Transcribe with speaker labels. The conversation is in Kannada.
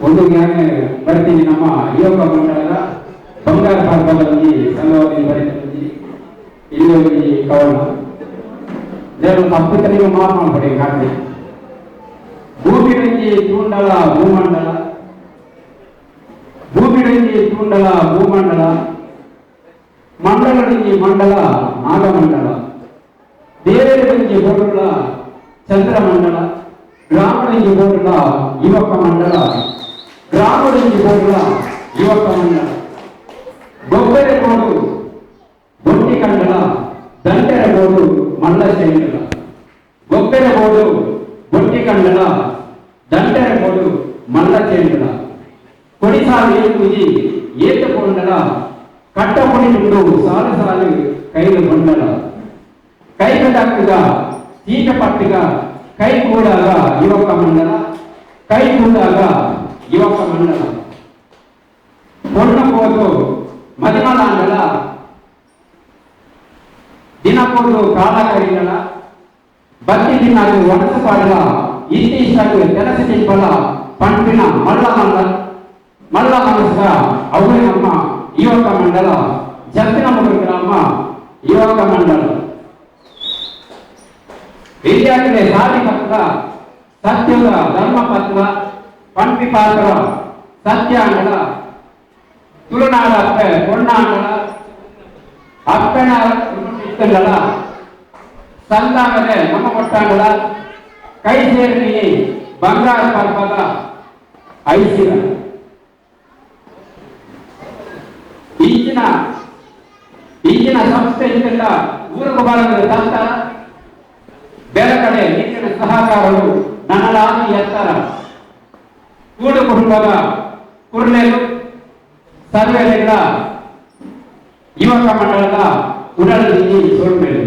Speaker 1: ಒಂದು ಜ್ಞಾನ ಬರ್ತೀನಿ ನಮ್ಮ ಯುವಕ ಮಂಡಳದ ಬಂಗಾರ ಪರ್ವದಲ್ಲಿ ಸಂಘವಾಗಿ ಬರೀತೀನಿ ಇಲ್ಲಿ ಕವನ నేను తప్పుతనిగా మాట్లాడబడే కాదు భూమి నుంచి తూండల భూమండల భూమి నుంచి తూండల భూమండల మండల నుంచి మండల నాగమండల దేవేరు నుంచి బోడుల చంద్రమండల గ్రామ నుంచి బోడుల యువక మండల గ్రామ నుంచి బోడుల యువక మండల గొప్పరి బోడు బొట్టి కండల దంటెర బోడు మల్ల చేయుల గొప్పెర బోడు బొట్టి కండల దంటెర బోడు మల్ల చేయుల కొడిసాలు ఏకుజి ఏత కొండల కట్టపొడి నుండు సాలు సాలు కైలు కొండల కైక దక్కుగా తీట పట్టుగా కై కూడాగా యువక మండల కై కూడాగా యువక మండల పొన్న పోతు మదిమలాండల ದಿನಪೂರ್ವ ಕಾಲ ಕಡಿಗಳ ಬತ್ತಿ ದಿನಾಲು ಒಣಸ ಪಾಡಲ ಇತ್ತೀಸಾಕು ಕೆಲಸ ತಿಪ್ಪಲ ಪಂಪಿನ ಮಲ್ಲ ಮನಸ್ಗ ಅವೇ ನಮ್ಮ ಯುವಕ ಮಂಡಲ ಜತ್ತಿನಮುರು ಗ್ರಾಮ ಯುವಕ ಮಂಡಲ ವಿದ್ಯಾರ್ಥಿ ಸಾಧಿ ಪತ್ರ ಸತ್ಯದ ಧರ್ಮ ಪತ್ರ ಪಂಪಿ ಪಾತ್ರ ಸತ್ಯಾಂಗಲ ತುಳುನಾಡ ಕೊಣ್ಣಾಂಗಲ ಅಪ್ಪನ ಸಂತಾನದ ನಮ್ಮ ಕೊಟ್ಟಾಂಗಲ ಕೈ ಸೇರಿ ಬಂಗಾರ ಪರ್ವದ ಐಸಿರ ಈಗಿನ ಸಂಸ್ಥೆ ಇದೆಲ್ಲ ಊರಿಗೆ ಬರಲು ತಂತರ ಬೇರೆ ಕಡೆ ಈಗಿನ ಸಹಕಾರಗಳು ನನ್ನಲಾಗಿ ಎತ್ತರ ಕೂಡು ಕುಟುಂಬದ ಕುರ್ಲೆರು ಸರ್ವೆಗಳ ಯುವಕ ಮಂಡಳದ ಉಡಲಲ್ಲಿ ಸೋಲ್ಮೇಲೆ